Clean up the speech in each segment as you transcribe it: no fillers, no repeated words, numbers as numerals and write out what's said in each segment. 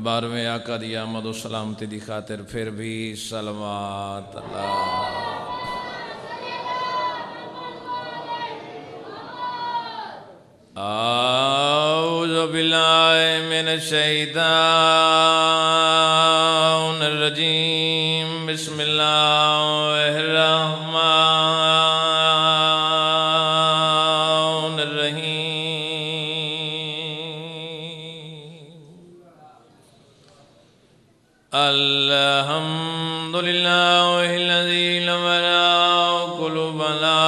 12वें आका दी आमद व सलामती दी खातिर फिर भी सलवात अल्लाह। औज़ु बिल्लाहि मिनश शैतानिर रजीम। बिस्मिल्लाहिर रहमानिर रहीम। अल्हम्दुलिल्लाहिल्लज़ी lam yara qulubana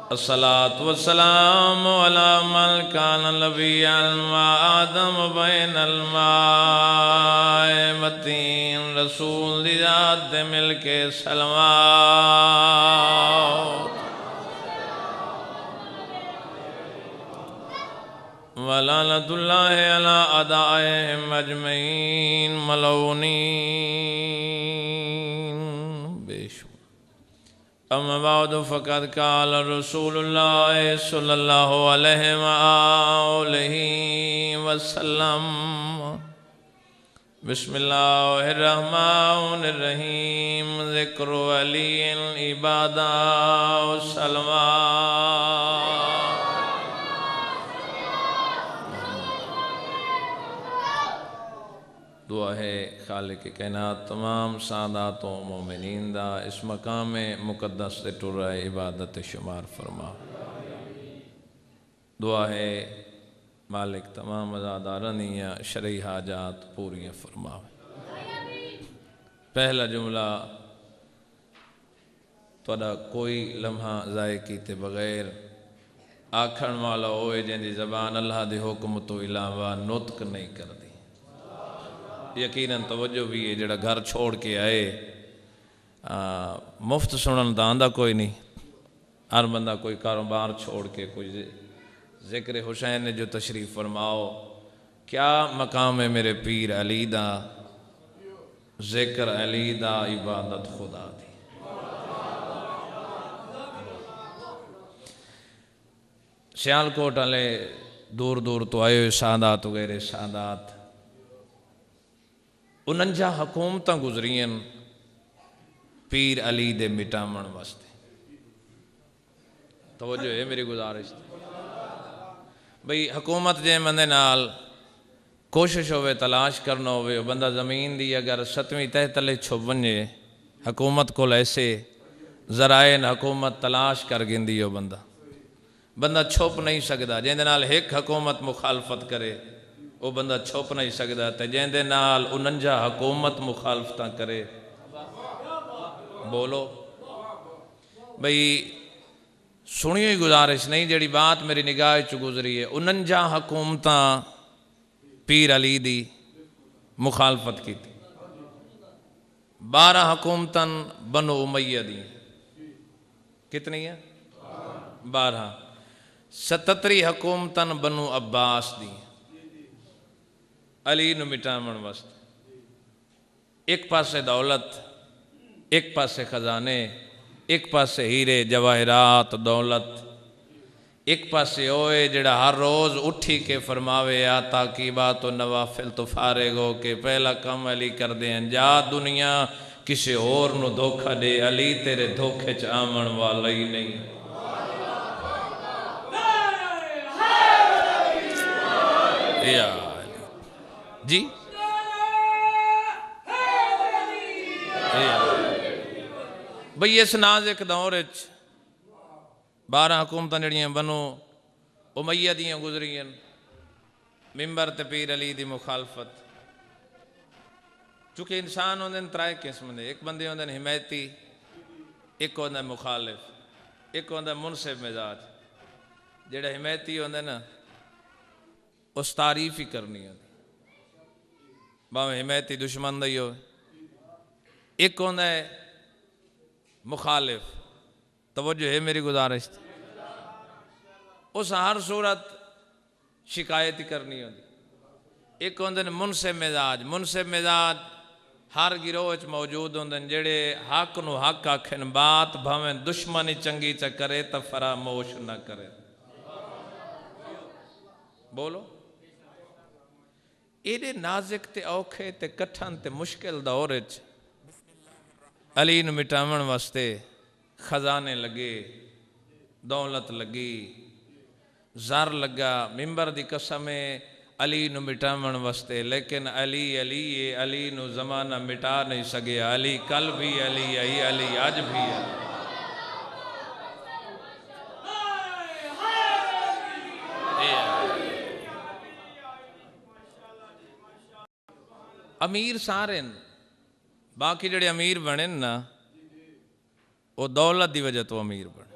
अस्सलातु वस्सलामु अला मन काना नबिय्यन व आदम बैनल माए मतीन रसूल दी ज़ात मिलके सलवात व लानतुल्लाहि अला अदाइहिम अजमईन मलऊनीन। बेशुमार अम्मा बाद फ़क़द क़ाल रसूलुल्लाह सल्लल्लाहु अलैहि वसल्लम। बिस्मिल्लाहिर रहमानिर रहीम। ज़िक्रु अलील इबादा व सलवा। दुआ है खालिक कायनात तमाम सादातों मोमिनीन दा इस मकाम मुक़द्दस से टुरा इबादत शुमार फरमा। दुआ है मालिक तमाम अज़ादारां दियां शरई हाजात पूरियां फरमावे। पहला जुमला तुहाडा कोई लम्हा ज़ाय कीते बगैर आखण वाला होए जिंदी ज़बान अल्लाह दे हुक्म तो इलावा नुतक नहीं करदी। यकीनन तवज्जो भी है जड़ा घर छोड़ के आए मुफ्त सुनन दा आंदा कोई नहीं। हर बंदा कोई कारोबार छोड़ के कोई ज़िक्र हुसैन ने जो तशरीफ़ फरमाओ। क्या मकाम है मेरे पीर अली दा, ज़िक्र अली दा, इबादत खुदा दी। सियालकोट वाले दूर दूर तो आए हुए सादात वगैरह सादात 49 हुकूमत गुजरियन पीर अली दे मिटावण वास्ते। तवज्जो है मेरी गुजारिश बई हुकूमत जे बंदे नाल कोशिश होवे तलाश करना होवे बंदा ज़मीन दी अगर 7वीं तह तले छुप वने हुकूमत को ऐसे ज़राए हुकूमत तलाश कर गिंदी हो बंदा छुप नहीं सकता। जिंदे नाल एक हुकूमत मुखालफत करे वो बंदा छुप नहीं सकता। तो जिंदे नाल 49 हुकूमत मुखालफत करे बोलो बई सुनियो ही गुजारिश नहीं जड़ी बात मेरी निगाह च गुजरी है। 49 हुकूमत पीर अली दी मुखालफत की। 12 हुकूमतन बनो उमैया दी। कितनी है? 12। 77 हुकूमतन बनो अब्बास दी अली नूं मिटावण वास्ते। एक पासे दौलत, एक पासे खजाने, एक पासे हीरे जवाहरात दौलत, एक पासे ओए जड़ा हर रोज़ उठी के फरमावे आता की बात नवाफिल तो फारिग हो के पहला कम अली कर दें। जा दुनिया किसी होर नूं धोखा दे, अली तेरे धोखे च आवन वाला ही नहीं। जी बई इस नाज़ुक दौर 12 हुकूमत जड़ियाँ बनो उमैया दियाँ गुजरियन मिंबर ते पीर अली दी मुखालफत। चूँकि इंसान होंदे त्राए किस्म दे। एक बंदे होंदे हिमैती, एक होंदा मुखालिफ, एक होंदा मुनसिब मिजाज। जेड़ा हिमैती होंदे ना उस तारीफ ही करनी होंदी भावें हिमैती दुश्मन दा ही हो। एक होंदा है मुखालिफ। तवज्जो है मेरी गुजारिश। उस हर सूरत शिकायत ही करनी होती। एक होंदे ने मुनसिब मिजाज हर गिरोह च मौजूद होंदे जेड़े हक नू हक आखन, बात भावें दुश्मनी चंगी च करे तो फरामोश न करे। बोलो एडे नाजिक ते औखे ते कठन ते मुश्किल दौर च अली नू मिटावन वास्ते खजाने लगे, दौलत लगी, ज़र लगा, मिंबर दी कसमे अली नू मिटावन वास्ते, लेकिन अली अली अली नू जमाना मिटा नहीं सके। अली कल भी अली आई, अली अज भी है। अमीर सारे बाकी जड़े अमीर बने ना वो दौलत की वजह तो अमीर बने।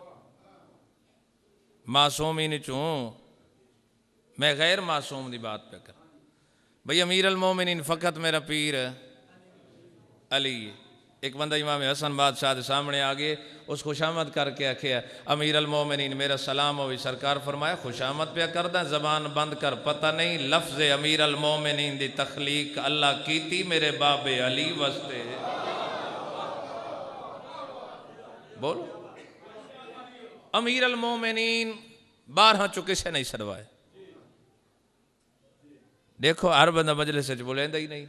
मासूम ही नहीं चूँ, मैं गैर मासूम की बात पे कर। भाई अमीर अल मोमिनीन फ़कत मेरा पीर अली। एक बंदा इमाम हसन बादशाह के सामने आ गए, उस खुशामद करके आखे अमीर अल मोमिनीन मेरा सलाम हो। सरकार फरमाया खुशामद पे करदा, जबान बंद कर, पता नहीं लफ्ज़ अमीर अल मोमिनीन दी तखलीक अल्लाह की थी मेरे बाबे अली वस्ते। बोलो अमीर अल मोमिनीन 12 चुके से नहीं सरवाए। देखो हर बंदा मजलिस च बोलेंदा ही नहीं।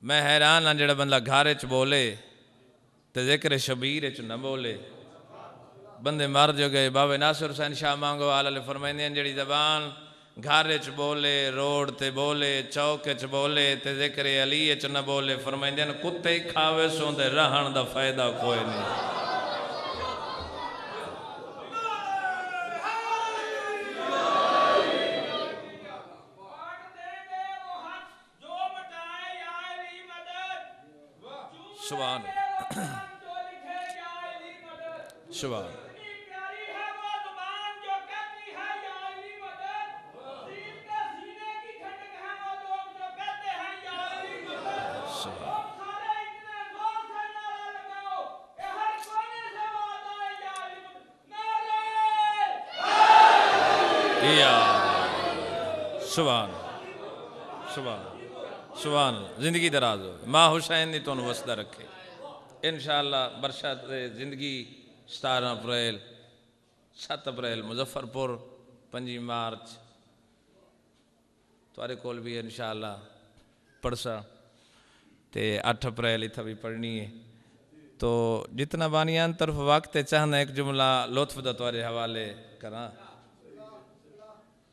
मैं हैरान हाँ जो बंदा घर च बोले तो जिक्र शबीर च न बोले। बंदे मर जो गए। बाबे नासिर हुसैन शाह मांगो वाले फरमाइंदे जी जबान घर च बोले, रोड ते बोले, चौक च बोले ते जिक्र अली च न बोले। फरमाइंदे कुत्ते ही खावे सो ते रहन दा फायदा कोई नहीं। सुभान सुभान सुभान सुभान सुभान। जिंदगी दराज हो, माँ हुसैन ने तुहानू वसदा रखे इंशाअल्लाह। बरसात जिंदगी 17 अप्रैल 7 अप्रैल मुजफ्फरपुर, 5 मार्च तुहारे कोल भी इंशाअल्लाह पढ़सा ते 8 अप्रैल इतना भी पढ़नी है। तो जितना बानियान तरफ वक्त चाहना एक जुमला लुत्फ दा तुहारे हवाले करा।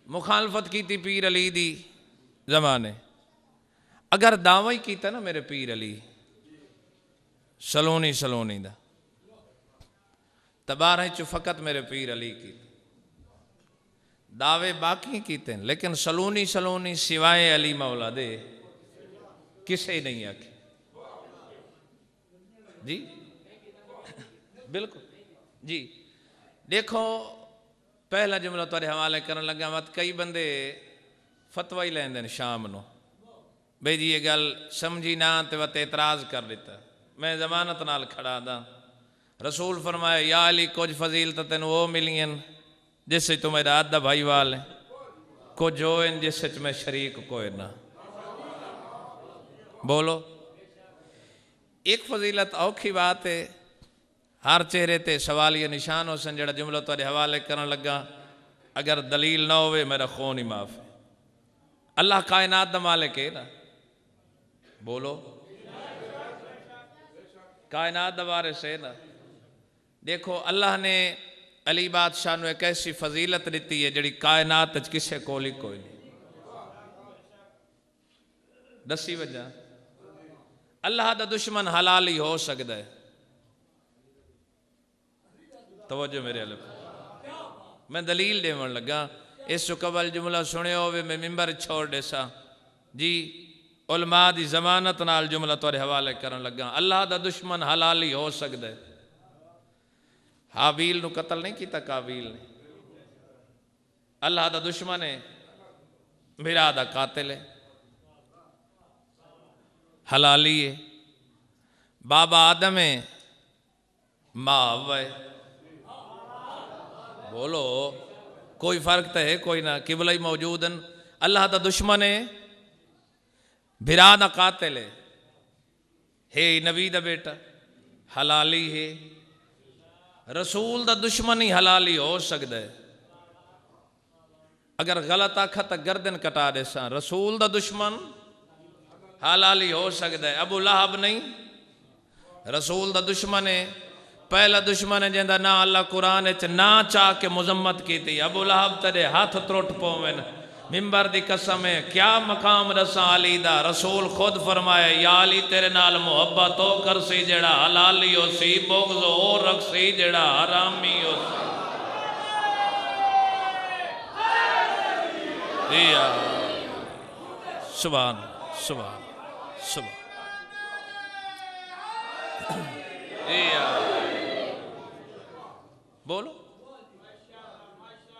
मुखालफत की थी पीर अली दी जमाने, अगर दावा ही किया ना मेरे पीर अली सलोनी सलोनी दा तो 12 च फकत मेरे पीर अली की दावे बाकी कीते, लेकिन सलोनी सलोनी सिवाय अली मौला दे किसे नहीं आखे जी। बिल्कुल जी। देखो पहला जुमला तुहारे हवाले करन लगा मत कई बंदे फतवा ही लेंदे शाम नो बई जी ये गल समझी ना तो वत एतराज़ कर दिता। मैं जमानत नाल खड़ा दा। रसूल फरमाया या अली कुछ फजीलत तेन वो मिलियन जिस तू मेरा आधा भाई वाल है, कुछ हो जिस मैं शरीक कोई ना। बोलो एक फजीलत औखी बात है, हर चेहरे ते सवालिया निशान हो सन। जड़ा जुमला तुहारे हवाले करन लगा अगर दलील ना होवे मेरा खून ही माफ है। अल्लाह कायनात दा मालिक है ना। बोलो कायनात दा वारिस है ना। देखो अल्लाह ने अली बादशाह नू एक ऐसी फजीलत दी है जिहड़ी कायनात च किसे कोल ही कोई नहीं। दसी वजह अल्लाह दा दुश्मन हलाल ही हो सकता है। तवज्जो मेरे अल मैं दलील देवन लगा। इस कबल जुमला सुने होवे मैं मिंबर छोड़ देसा जी। उलमा दी जमानत नाल जुमला तुहारे हवाले करन लगा। अल्लाह दा दुश्मन हलाल ही हो सकता है। हाबील नू कतल नहीं किया काबील ने, अल्लाह दा दुश्मन है, मेरा दा कातिल है, हलाली है। बाबा आदम है, माँ हव्वा है। बोलो कोई फ़र्क तो है कोई ना, किबला ही मौजूद हैं। अल्लाह का दुश्मन है, भिरा दा कातिल है नबी दा बेटा हलाली है। रसूल दा दुश्मन ही हलाली हो सकता है। अगर गलत आखा तो गर्दन कटा दे सा। रसूल दा दुश्मन हलाली हो सकता है। अबू लहब नहीं, रसूल दा दुश्मन है। पहला दुश्मन है जिंदा ना अल्लाह कुरान च ना चाह के मुजम्मत की थी। अबू लहब तेरे हाथ त्रुट पवेन, मिंबर दी कसम है क्या मकाम रसा अली दा। रसूल खुद फरमाया या अली तेरे नाल मुहब्बत हो कर सी जेड़ा हलाली हो सी, बुग़्ज़ हो रख सी जेड़ा हरामी हो सी। सुभान सुभान सुभान। बोलो,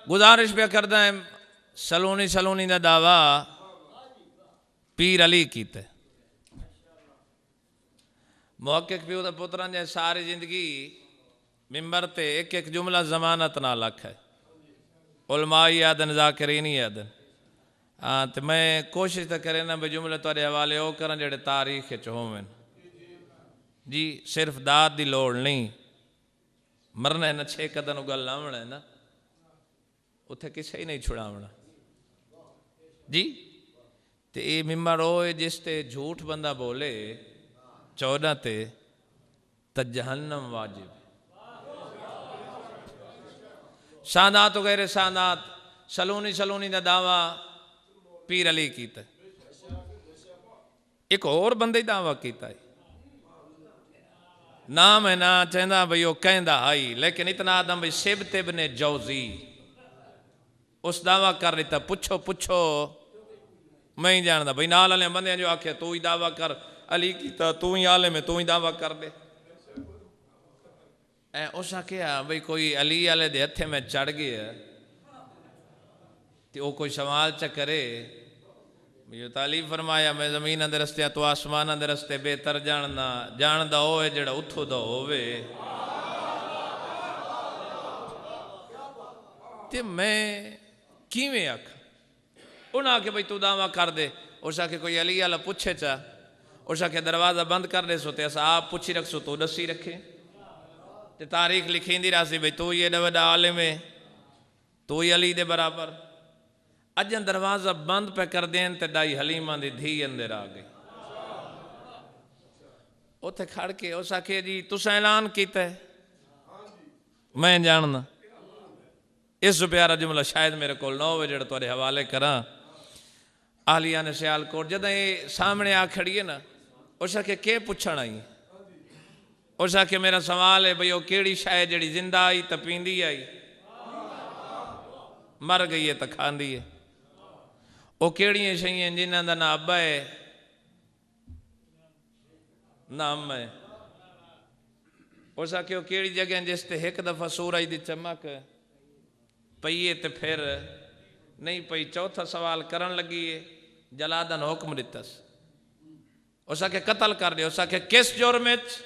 गुजारिश पे करदा है। सलोनी सलोनी का दावा पीर अली कीते। मुहक्किक प्यो दा पुत्रां जे सारी जिंदगी मिंबर ते एक एक जुमला जमानत नाल आखे, उलमाई आदन ज़ाकिरीन आदन। हाँ तो मैं कोशिश तो करे ना भाई जुमले तुहाडे हवाले वो करा जेड़े तारीख च होवन जी। सिर्फ दाद की लोड़ नहीं, मरना है ना 6 कदम गल लावना है ना, उत्थे किसे ही नहीं छुड़ावना जी। तो ये मिम्बर वो है जिस ते झूठ बंदा बोले 14 ते तो जहन्नम वाजिब। सादात वगैरह सादात सलोनी सलोनी का दावा पीर अली कीता। एक और बंदे दावा किया नाम है ना चंदा भाई वो कहता आई, लेकिन इतना आदम भाई सिबत इब्ने जौजी उस दावा कर लेता। पुछो पुछो मैं ही जानता भाई नाल वाले बंदे जो आखे तू ही दावा कर अली कीता, तू ही आले में तू ही दावा कर दे। उस आख्या भाई कोई अली वाले दे हथे में चढ़ गया तो वो कोई सवाल च करे। यो ताली फरमाया मैं जमीन दे रस्ते तो आसमान दे रस्ते बेहतर जानदा हो जेड़ा उथों दा होवे। ते मैं किवें आख उन्हें आखे भाई तू दावा कर दे। उस आखे कोई अली वाला पूछे चा, उस आखे दरवाजा बंद कर दे सो ते अस आप पुछी रखसो तू दसी रखे ते तारीख लिखींदी रासी भाई तू ही एडा वड्डा आलिम है, तू ही अली दे बराबर। अजन दरवाजा बंद पे कर देन ते दाई हलीमा दी धी अंदर आ गई। उथे खड़ के उस आखे जी तुसा ऐलान कीता है मैं जानना। इस प्यारा जुमला शायद मेरे को ना हो जो तुहाडे हवाले करा। आलिया ने सियालकोट जद ये सामने आ खड़ी है ना, उस आखे के पुछण आई। उस आखे मेरा सवाल है भाई वो केड़ी शाय जी जिंदा आई तो पींदी आई, मर गई है तो खांदी है। वो केड़ियां शइयां जिन्हां दा ना अब्बा है ना अम्मा है। उस आखे वो केड़ी जगह जिस ते एक दफा सूरज की चमक पई है तो फिर नहीं पई। चौथा सवाल करन लगी है, जलादन हुक्म दितस। उस आखे कतल कर दे। उस आखे किस जुर्म च?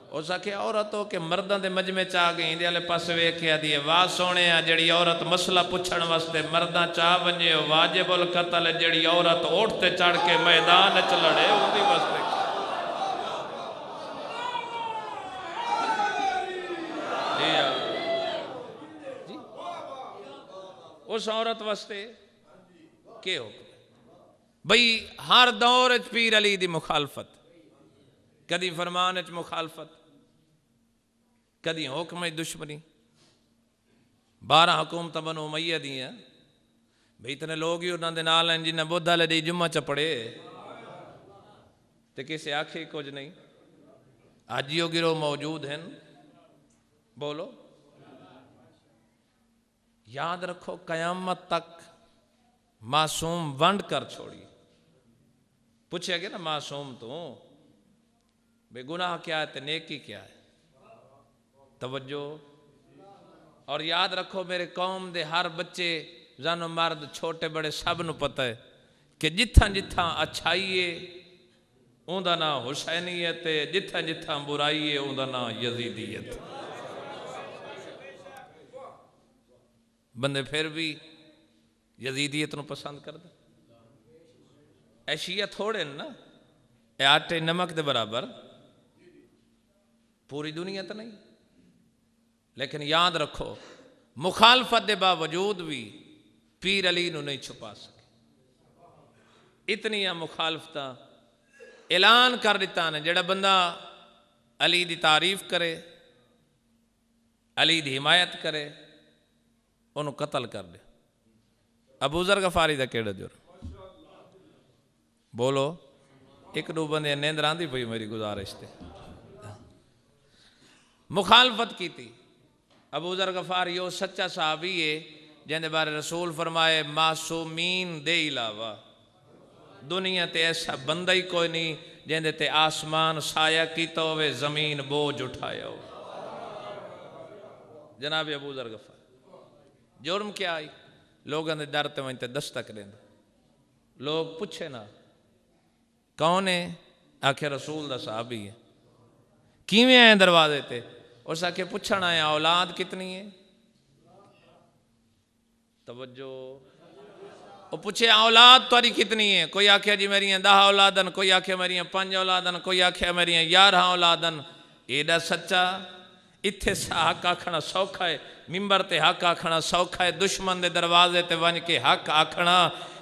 उस आखे औरत हो के मर्दां दे मजमे च आ गई। वाले पास वेख्या दी वाह सोने जी औरत मसला पुछण वास्ते मर्दां चा वजे वाजिबुल कतल। जी औरत ओठ ते चढ़ के मैदान च लड़े उहदी वास्ते उस औरत वास्ते के हो भाई। हर दौर च पीर अली दी मुखालफत, कदी फरमान च मुखालफत, कदी हुक्म दुश्मनी। 12 हुकूमत बनो उमैया दियां भाई इतने लोग ही उन्होंने नाल हैं जिन्हें बुद्ध वाले दी जुम्मा च पढ़े तो किसे आखे कुछ नहीं। अज यो गिरोह मौजूद हैं। बोलो याद रखो कयामत तक मासूम वंड कर छोड़ी। पूछे गया ना मासूम तो बे गुनाह क्या है तो नेकी क्या है। तवज्जो और याद रखो मेरे कौम दे हर बच्चे जानो मर्द छोटे बड़े सब नूं पता है कि जिथा जिथा अच्छाई है उनका नाम हुसैनीयत है, जिथा जिथा बुराई है उनका नाम यजीदियत। बंदे फिर भी यजीदियत नूं पसंद करते। ए शिया थोड़े ना, ए आटे नमक के बराबर, पूरी दुनिया तो नहीं। लेकिन याद रखो, मुखालफत के बावजूद भी पीर अली नूं नहीं छुपा सके। इतनियां मुखालफत ऐलान कर दिता ने, जेड़ा बंदा अली की तारीफ करे, अली की हिमायत करे, उन्होंने कतल कर दे। अबू ज़र गफारी का केड़ा जुर्म? बोलो। एक दो बंदे नींद आंदी पई मेरी गुजारिश ते मुखालफत की थी। अबू ज़र गफारी वो सच्चा सहाबी है जिंदे बारे रसूल फरमाए, मासूमीन दे इलावा दुनिया ते ऐसा बंदा ही कोई नहीं जिंदे ते आसमान साया कीता होवे, जमीन बोझ उठाया हो। जनाब अबू ज़र गफारी, जुर्म क्या आई? लोगों ने डर ते वहीं ते दस्तक देंदा। लोग पूछे ना कौन है, आखे रसूल दा सहाबी है। किवें आए दरवाजे ते? उस आखे पुछण आया औलाद कितनी है? तवज्जो। वो पूछे औलाद तारी कितनी है? कोई आखे जी मेरियां 10 औलादन, कोई आखे मेरियां 5 औलादन, कोई आखे मेरियां 11 औलादन। एडा सच्चा इत्थे हक आखना सौखा है, मिंबर ते हक आखना सौखा है, दुश्मन दे दरवाजे ते वन के हक आखना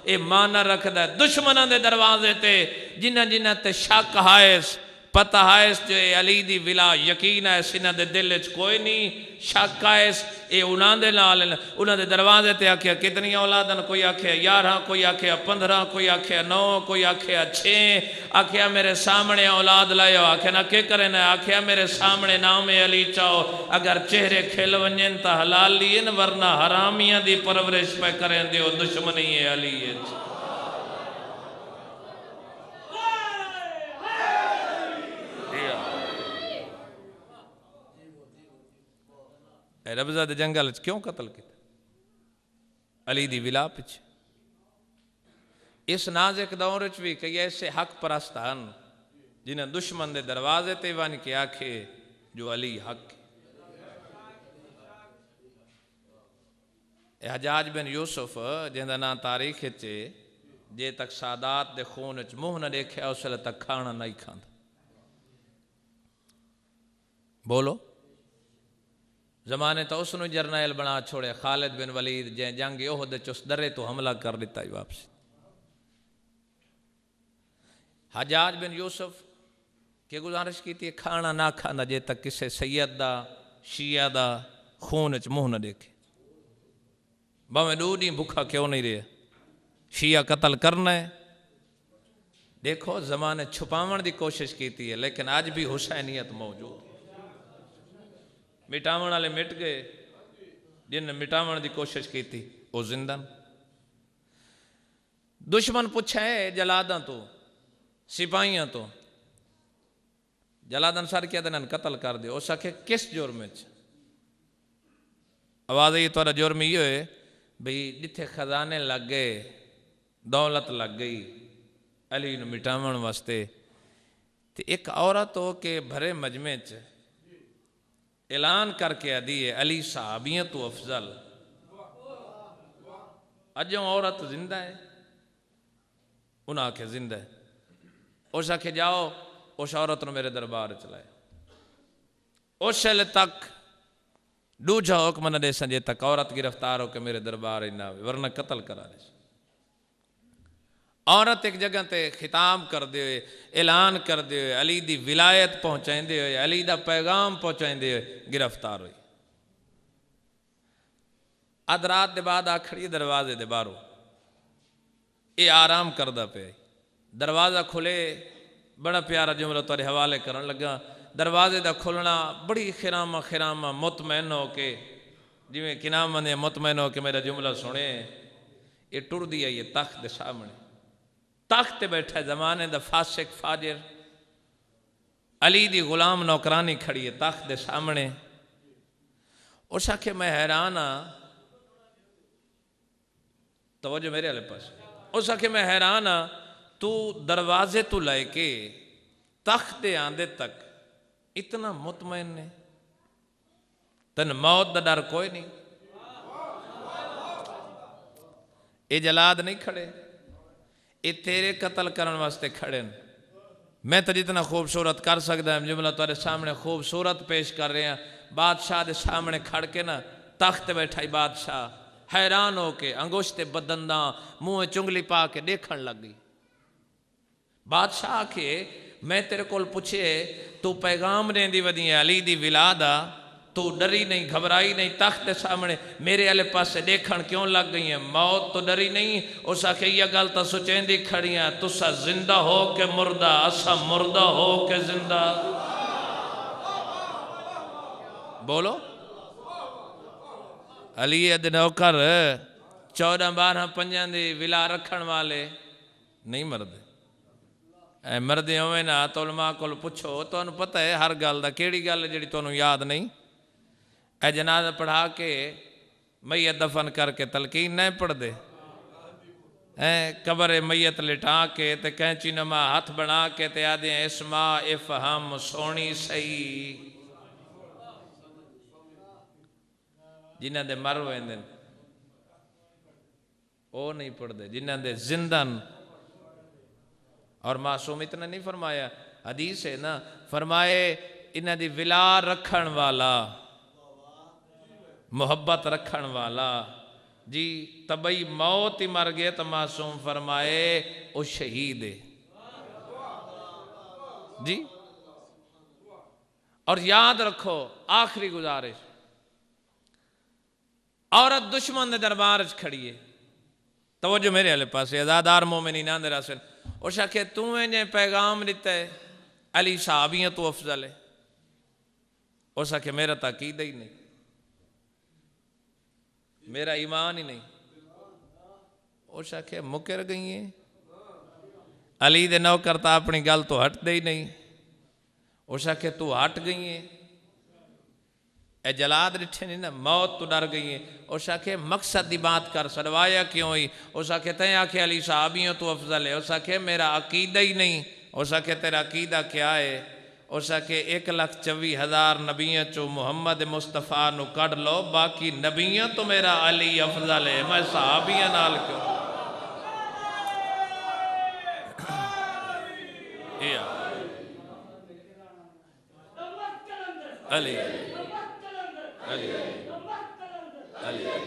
ये माना रखदा है। दुश्मनों दे दरवाजे ते जिन्हां जिन्हां ते शक हायस, पता हायस जो अली दी विला यकीन है सिन्हां दे दिल च कोई नहीं शक हायस, ये उन्हां दे नाल उन्हां दे दरवाजे ते आख्या कितनी औलादन? कोई आख्या 11, कोई आख्या 15, कोई आख्या 9, कोई आख्या 6। आख्या मेरे सामने औलाद लायो। आख्या ना के करे ना? आख्या मेरे सामने नाम अली चाहो, अगर चेहरे खिल वंजन तो हलाल लियन, वरना हरामियां दी परवरिश पे करें दियो, दुश्मनी है अली है। रबजा दे जंगल च क्यों कतल किया? अली दी विला पिछे। इस नाजुक दौर च भी कई ऐसे हक परस्त हैं जिन्हें दुश्मन दे दरवाजे ते वन के आखे जो अली हक। हजाज बिन यूसुफ जिंदा ना तारीख च जे तक सादात दे खून च मुंह न देखा उस वेले तक खाना नहीं खांदा। बोलो। जमाने तो उसने जरनैल बना छोड़े, खालिद बिन वलीद जै जंग ओहद च उस दरे तो हमला कर दिता ही वापसी। हजाज बिन यूसुफ के गुजारिश की थी खाना ना खाना जे तक किसी सैयद दा शिया दा खून च मुंह न देखे, भावें 2 दिन भूखा क्यों नहीं रहे, शिया कतल करना है। देखो जमाने छुपावन की कोशिश की थी है, लेकिन आज भी हुसैनियत मौजूद। मिटावन वाले मिट गए, जिन्हें मिटावन की कोशिश की थी वो जिंदा। दुश्मन पूछा है जलादा तो सिपाहियां तो, जलादन सर क्या दिन कतल कर दो। उस आखे किस जुर्म च? आवाज आई थोड़ा जुर्म ये है भाई जिथे खजाने लग गए, दौलत लग गई अली नूं मिटावन वास्ते, ते एक औरत हो के भरे मजमे च ऐलान करके आदि है अली सहाबियों तो अफजल। अजों औरत जिंदा है? उन्हें आखे जिंदा है। उस आखे जाओ उस औरत ने मेरे दरबार चलाए। उस वेले तक दूजा हुक्म न दे संजे तक औरत गिरफ्तार होकर मेरे दरबार ही ना, वरना कतल करा दे। औरत एक जगह ते खिताब कर दे हुए, ऐलान कर दे हुए, अली दी विलायत पहुंचाते हुए, अली दा पैगाम पहुंचाते हुए गिरफ्तार हुई। अध रात के बाद आ खड़ी दरवाजे दे बाहरों, ये आराम करदा पे। दरवाजा खुले, बड़ा प्यारा जुमला तुहाडे हवाले करन लगा। दरवाजे का खुलना बड़ी खिरामा खिरामा मुतमैन हो के, जिमें किनाम ने मुतमैन हो के मेरा जुमला सुने। ये टुरदी आई है तख्त के सामने, तख्त बैठा जमाने दा फासिक फाजिर अली दी गुलाम नौकरानी खड़ी है तख्त के सामने। उस आखे मैं हैरान हाँ, तवज्जो मेरे वाले पास। उस आखे मैं हैरान हाँ, तू दरवाजे तो लैके तख्त दे आंदे तक इतना मुतमैन ने, तन मौत का डर कोई नहीं। ये जलाद नहीं खड़े, ये तेरे कत्ल करने वास्ते खड़े न। मैं तो जितना खूबसूरत कर सकता जुमला तुहारे सामने खूबसूरत पेश कर रहे हैं। बादशाह के सामने खड़ के ना तख्त बैठा ही बादशाह हैरान हो के अंगुश्ते बदंदा मुँह चुंगली पा के देखण लग गई। बादशाह के मैं तेरे को पूछे तू पैगाम देंदी वधी अली दी विलादा, तू डरी नहीं घबराई नहीं, तख्त सामने मेरे आले पासे देखण क्यों लग गई है? मौत तो डरी नहीं। उस आखे यह गल तो सुचेंदी खड़ी है, तुसा जिंदा हो के मुर्दा, असा मुर्दा हो के जिंदा। बोलो। अली अद नौकर 14-12-5 दी विला रखण वाले नहीं मरदे। मरदे होवे ना तो उलमा कोल पुछो, तुहानू पता है हर गल दा केड़ी गल है जिहड़ी तुहानू याद नहीं? ए जनाजा पढ़ा के मैयत दफन करके तलकीन नहीं पढ़ते, कबर मैयत लिटा के ते कैंची नमा हाथ बना के ते आदे इसमा इफहम सोनी सही। जिन्हां दे मर वेंदे वो नहीं पढ़ते, जिन्हां दे जिंदन। और मासूम इतना नहीं फरमाया, हदीस है ना, फरमाए इन्हां दी विला रखण वाला, मोहब्बत रखण वाला जी तबई मौत ही मर गए तो मासूम फरमाए वो शहीद है जी। और याद रखो आखिरी गुजारिश, औरत दुश्मन के दरबार च खड़ी है, तवज्जो मेरे वाले पास, आजादार मोमिनीन दे रासन। उस आखे तू इंजे पैगाम दिता है अली सहाबियां तू अफजल है। उस आखे मेरा तो अकीदा ही नहीं, मेरा ईमान ही नहीं। उस आखे मुकर गई है अली दे नौकर तो अपनी गल तो हटते ही नहीं। उस आखे तू हट गई है, ए जलाद डिठे नहीं ना, मौत तो डर गई है। उस आखे मकसद की बात कर, सड़वाया क्यों ही? उस आखे तय आखे अली साहबियों तो अफजल है। उस आखे मेरा अकीदा ही नहीं। उस आखे तेरा अकीदा क्या है? उस आखे 1,24,000 नबियों चो मुहम्मद मुस्तफ़ा नु कढ़ लो, बाकी नबियों तो मेरा अली अफजल है, मैं साहबियां नाल क्यों? अली अली अली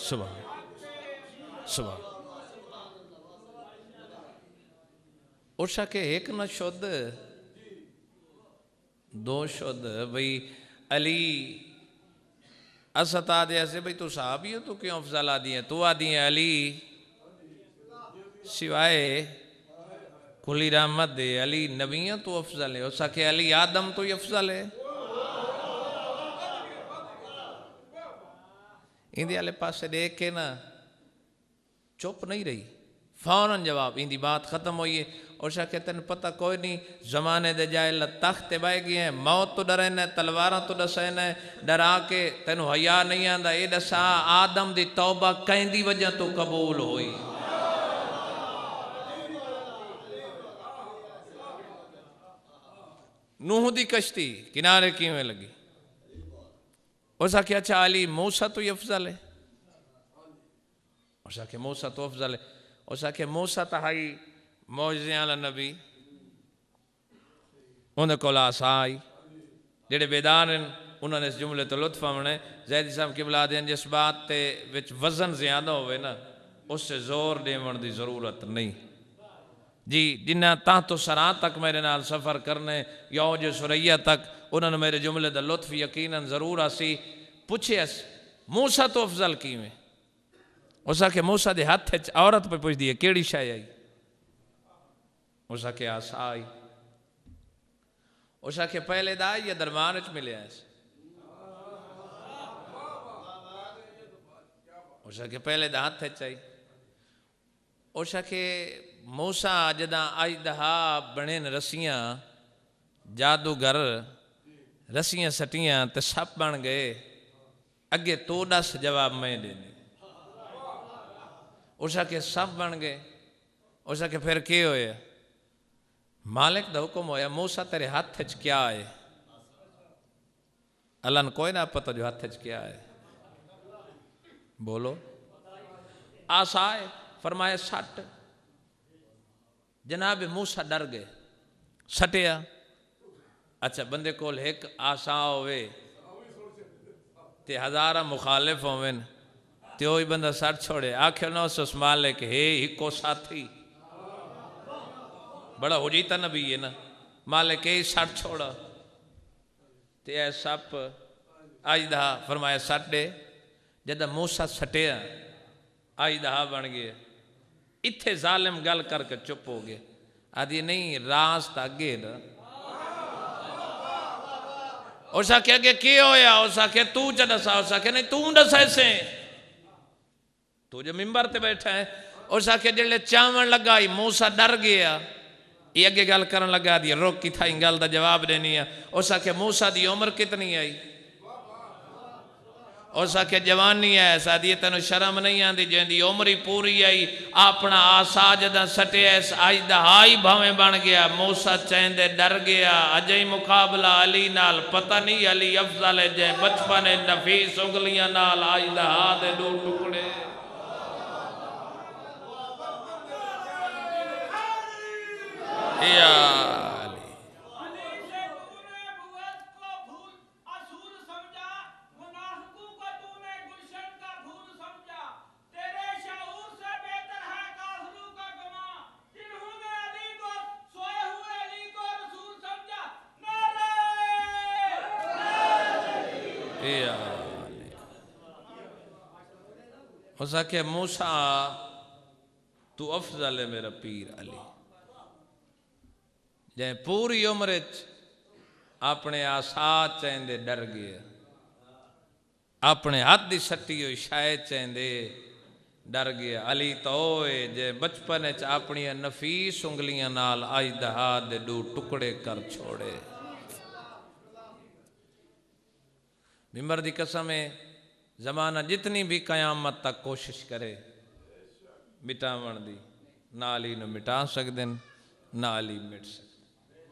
सुबह सुबह। उषा के एक न शुद्ध दो शुद्ध भाई अली असत आदि ऐसे भाई तू साहबी हो, तू क्यों अफजल आदि है? तू आदि है अली सिवाय कुली रहमत दे अली नबियों तो अफजल है। उस आखे अली आदम तो ही अफजल है। इंदी आले पासे देख के ना चुप नहीं रही, फौरन जवाब, इंदी बात खत्म हुई है। और शाह तेन पता कोई नहीं, जमाने दे जाए तख्त बह गए हैं, मौत तो डरे न, तलवार तो दसे न, डरा के तेन हया नहीं आंदा। ये दसा आदम दी तौबा कहदी वजह तो कबूल हुई। नूह दी कश्ती किनारे किवें लगी? उस आखे अच्छा अली मूसा तो ही अफजल है। उस आखे मूसा तो अफजल है। उस आखे मूसा तो हाई मौजज़े वाला नबी, उन्हें कोल आसा आई, जेडे बेदार हैं उन्होंने इस जुमले तो लुत्फ आने। ज़ैदी साहब की बुला दें जिस बात ते विच वजन ज़्यादा होवे ना, उससे जोर देवन की ज़रूरत नहीं जी। जिन्हें तां तो सराह तक मेरे नाल सफ़र करने यौज सुरैया तक, उन्होंने मेरे जुमले का लुत्फ यकीनन जरूर आसी। पूछे मूसा तो अफजल किवें? उस आखे मूसा के हथ च औरत पे पुछदी है केड़ी शय आई, उस आखे आसा आई। उस आखे पहले दा या दरबार च मिले, उस आखे पहले दा हथ च आई। उस आखे मूसा जदा अज दहा बने रस्सियां जादूगर रस्सियां सटियां तो सप बन गए, अगे तो दस जवाब मैं देनी। उस आखे सप बन गए। उस आखे फिर के होया, मालिक दा हुक्म होया मूसा तेरे हाथ च क्या है। अल्लाह ने कोई ना पता जो हाथ च क्या है, बोलो। आसा है, फरमाया सट। जनाब मूसा डर गए, सटिया। अच्छा बंदे कोल एक आसा होवे ते हज़ारा मुखालिफ होवन ते वही बंदा सट छोड़े, आखे ना उस मालिक हे हिको साथी, बड़ा हुजीता नबी है ना, मालिक ही सट छोड़ा ते ऐ सप अज दहा फरमाया सट दे। जद मूसा सटिया अज दहा बन गया। इत्थे जालिम गल करके चुप हो गए, आदि नहीं रास तो अगे ना। उस आखे अगे की होया, उस आखे तू च दसा, उस आखे नहीं तू दसा से, तू जो मिंबर ते बैठा है। उस आखे जिले चावन लगा ही मूसा डर गया, ये अगे गल कर लगा दी रोक की थाई गल का जवाब देनी है। उस आखे मूसा की उम्र कितनी आई, उस आखे जवानी है। सादी तेन शर्म नहीं आती, जिंदी उम्र ही पूरी आई। अपना आसा जदा सटिया अज दहाई भावें बन गया, मूसा चेंदे डर गया। अजे ही मुकाबला अली नाल, पता नहीं अली अफजल है जे बचपन नफीस उंगलियां नाल अज दहा दे दो टुकड़े। उस आखे मूसा तू अफजल है मेरा पीर अली, जै पूरी उम्र अपने आसा चेंदे डर गया, अपने हाथ की सट्टी हुई शायद चेंदे डर गया। अली तो है जे बचपन अपनी नफीस उंगलियां नाल अज दहा दे दो टुकड़े कर छोड़े। मिंबर की कसम है, जमाना जितनी भी कयामत तक कोशिश करे मिटावन दी, नाल ही न मिटा सकते नाल ही मिट सकते।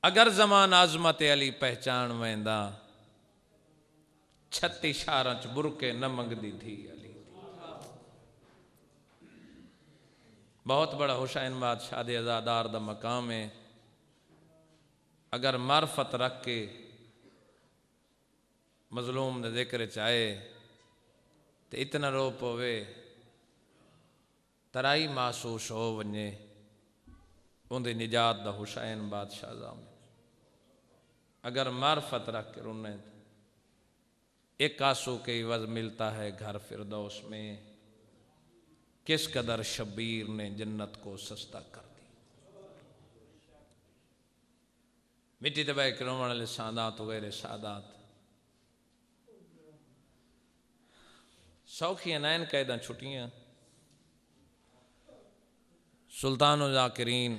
अगर जमान आजमत अली पहचान वेंदा, 36 शहर च बुरके न मंगदी थी अली। बहुत बड़ा हुसैन बादशाह दे अज़ादार दा मकाम है। अगर मार्फत रख के मजलूम दे जिक्र चाहे तो इतना रो पवे, तराई महसूस हो वने उनकी निजात दा हुसैन बादशाह जाम। अगर मार्फत रख के रोने, एक आंसू के इवज मिलता है घर फिरदौस में, किस कदर शब्बीर ने जन्नत को सस्ता कर दी। मिट्टी दबाए के रोवन वाले सादात वगैरह सादात सौखियां नैन कैदा छुट्टियां। सुल्तान जाकिरीन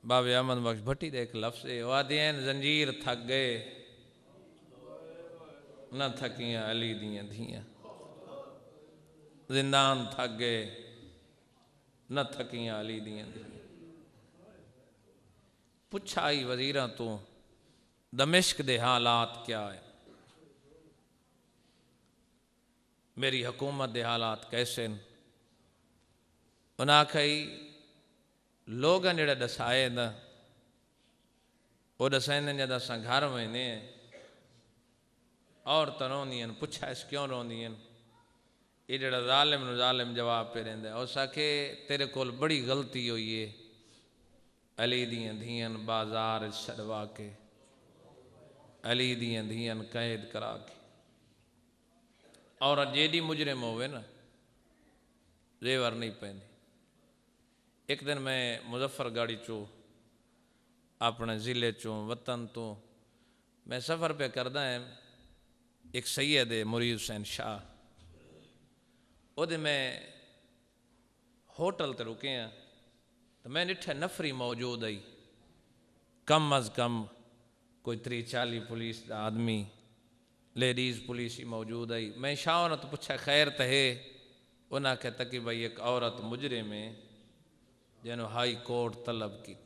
बाबे अहमद बख्श भट्टी दे एक लफ्ज़ है, वादियन जंजीर थक गए न थकियां अली दियां धियां, जिंदान थक गए न थकियां अली दियां धियां। पुछा आई वजीरा तो दमिश्क दे हालात क्या है, मेरी हुकूमत दे हालात कैसे न। उन्हें आखी लोग जोड़े दसाए न वो दसाइंदे जब अस घर वेने औरत रोंदियां, पुछा इस क्यों रोंदियां, ये जड़ा जालिम जवाब पे रहिंदा। उस आखे तेरे कोल बड़ी गलती हुई है, अली दियां धियां बाजार छड़वा के, अली दियां धियां कैद करा के। और जेडी मुजरिम होवे ना रेवर नहीं पैंदी। एक दिन मैं मुजफ्फरगढ़ चो अपने ज़िले चो वतन तो मैं सफ़र पे करदा है। एक सैयद है मुरीद हुसैन शाह, ओदे मैं होटल ते रुके हैं तो मैं डिठा नफरी मौजूद आई, कम अज़ कम कोई 30-40 पुलिस का आदमी, लेडीज़ पुलिस ही मौजूद आई। मैं शाह ने तो पूछा खैर तो है, उन्हें कहता कि भाई एक औरत मुजरिम में जिन्हों हाई कोर्ट तलब की।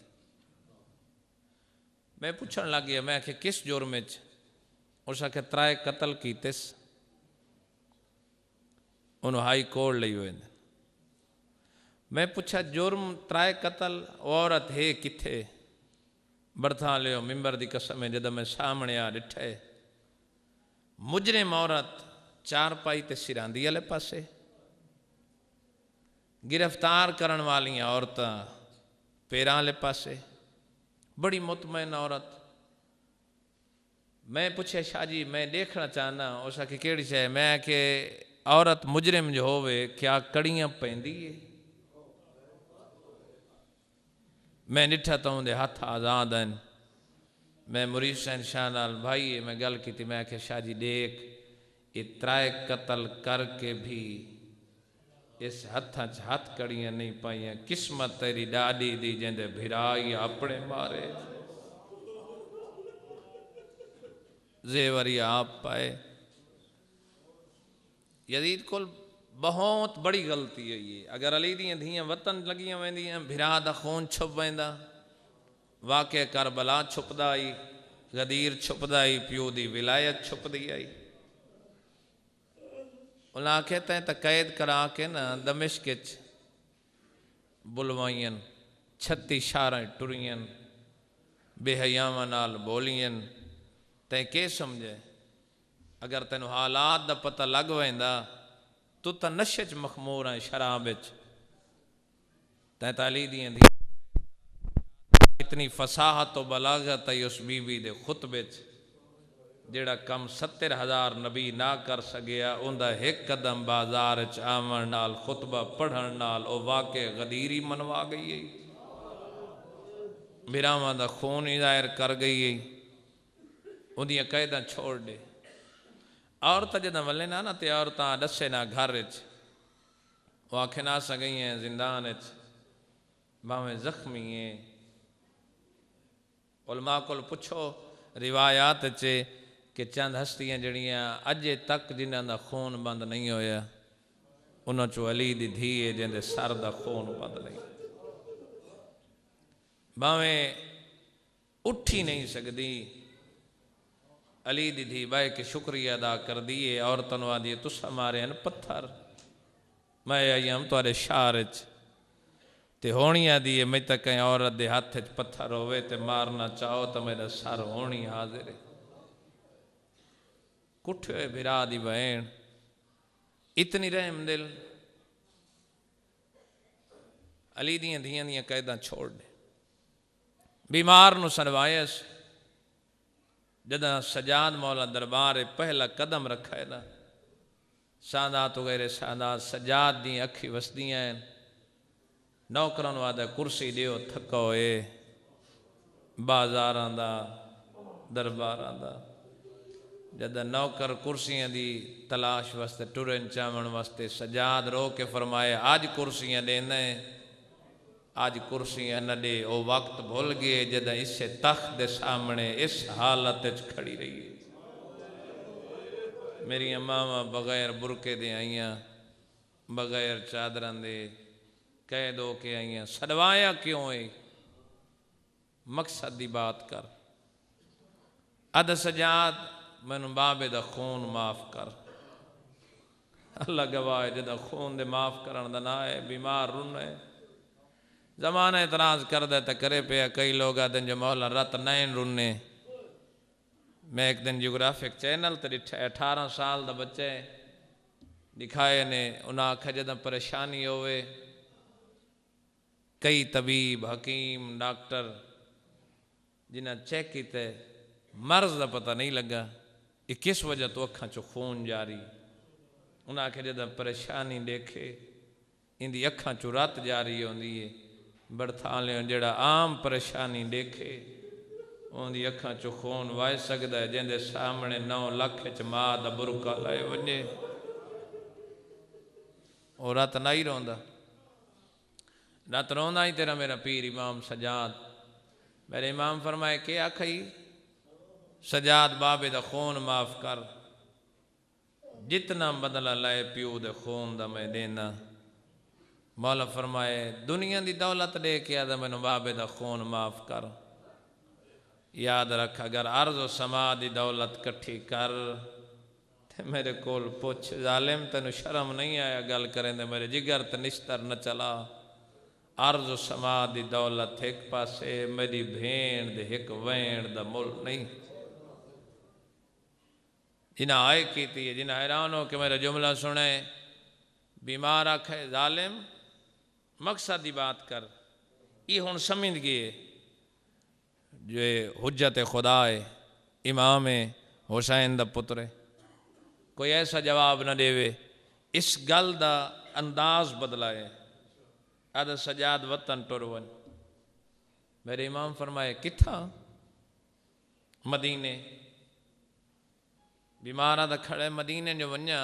मैं पूछन लग गया, मैं आखे किस जुर्म च? उस आखे 3 कतल कीतेस, उन्होंने हाई कोर्ट ले हुए। मैं पूछा जुर्म 3 कतल, औरत है किथे? बरथा लियो मिंबर दी कसम है, जद मैं सामने आ डिठे मुजरिम औरत चारपाई ते सिरांदी वाले पासे, गिरफ्तार करने वाली औरतां पैरां वाले पासे, बड़ी मुतमैन औरत। मैं पूछे शाह जी मैं देखना चाहना, उस आखी केड़ी शे? मैं कि औरत मुजरिम जो होवे क्या कड़ियां पैंदी है? मैं डिठा तो उनके हथ आज़ाद हैं। मैं मुरीद हुसैन शाह नाल भाई मैं गल की, मैं आख्या शाह जी देख ये 3 कतल करके भी इस हथा च हथ कड़ियां नहीं पाइया, किस्मत तेरी डाडी दी जिंदे भिराई अपने मारे, जेवरी आप पाए। यजीद को बहुत बड़ी गलती है ये। अगर अली दियां धियां वतन लगियां वेंदियां, भिरा दा खून छुप वेंदा, वाक़े करबला छुपदा आई, गदीर छुपदा आई, प्यो दी विलायत छुपदी आई। उन्हें आखे तैं तो कैद करा के ना दमिश्क बुलवाइयन, 36 शारां टुरियन, बेहयावां नाल बोलियन, तैं के समझे? अगर तेन हालात दा पता लग वेंदा तू तो नशे च मखमूर है, शराब च। तैं तो अली दियां इतनी फसाहत तो बलागत आई उस बीबी दे खुतबे च, जेड़ा कम 70,000 नबी ना कर सकिया, उनका एक कदम बाजार च आवन नाल, खुतबा पढ़न नाल ओ वाक़े गदीरी मनवा गई है, बिरावां दा खून ही जाहिर कर गई है, उन्दियां कैदा छोड़ दे। औरत जद वले ना ते औरतां दसे ना घर च, वो आखे ना सगई हैं जिंदान च, भावें जख्मी है। उलमा को पुछो रिवायात चे कि चंद हस्तियां जड़ियां अजे तक जिन्हां दा खून बंद नहीं होया, उन्हां चो अली दी धी है जिंदे सर दा खून बंद नहीं, भावें उठी नहीं सकती। अली दी धी बह के शुक्रिया अदा कर दिए, औरतों ने आदि तुसा मारे हैं पत्थर, मैं आई हम तुहारे शहर च ते होनी आदि मैं तो कहीं औरत दे हाथ च पत्थर होवे ते मारना चाहो तो मेरा सर होनी हाजिर है। कुठे हुए बिरा दी बहन इतनी रहम दिल, अली दियां धियां दियां कैदा छोड़ दे। बीमार नू सरवायस जदा सजाद मौला दरबार पहला कदम रखा है ना, सादात वगैरह सादात सजाद दी अखी वसदियां हैं, नौकरां वादा कुर्सी दियो थका होए, बाजारां दा दरबारां दा, जद नौकर कुर्सियां दी तलाश वास्ते टुरन चावण वास्ते सजाद रो के फरमाए आज कुर्सियां देना है, आज कुर्सियां न दे। वो वक्त भूल गए जद इसे तख्त दे सामने इस हालत च खड़ी रही है। मेरी मावां बगैर बुरके दे आईयां, बगैर चादरां दे कैद हो के आईयां, सड़वाया क्यों है? मकसद की बात कर। अद सजाद मैनू बाबे दा खून माफ कर, अल्लाह गवाह जदा खून दे माफ करन दा ना है, बीमार रुन है। जमाना एतराज कर दे तो करे पे, कई लोग आते जो मौला रत नैन रुने। मैं एक दिन जियोग्राफिक चैनल ते दिखा 18 साल का बच्चे दिखाए ने, उन्हें आखा जद परेशानी होवे, कई तबीब हकीम डॉक्टर जिन्हें चेक किते मर्ज का पता नहीं लगा, ये किस वजह तो अखा चो खून जारी। उन्हें आखे जद परेशानी देखे इंदी अखां चू रत जारी होंदी है। बड़थालियों जड़ा आम परेशानी देखे उनकी अखां चो खून वह सकता है, जिंदे सामने 9 लाख च माँ का बुरका लाए वजे और रत नहीं रोंदा। रत रोंदा ही तेरा मेरा पीर इमाम सजाद। मेरे इमाम फरमाए के आखई सजाद बाबे दा खून माफ कर, जितना बदला लाए प्यो दे खून दा मैं देना। मौला फरमाए दुनिया की दौलत दे के आदा मैनू बाबे दा खून माफ कर। याद रख अगर अर्ज़ व समा दी दौलत कट्ठी कर ते मेरे कोल पुछ, जालिम तेन शर्म नहीं आया गल करें दे, मेरे जिगर ते निश्तर न चला। अर्ज़ व समा दी दौलत एक पासे, मेरी भेण दे एक वैण दा मुल नहीं। जिन्हें आए की थी, जिन्हें हैरान हो कि मेरा जुमला सुने, बीमार आखे जालिम मकसद की बात कर, ये हुण समझ गए जो हुज्जत खुदा है, इमाम है, हुसैन दा पुत्र है। कोई ऐसा जवाब न देवे, इस गल दा अंदाज बदलाए। अद सजाद वतन टुर वन। मेरे इमाम फरमाए किथा? मदीने। बीमारा दा खड़े मदीने जो वन्या,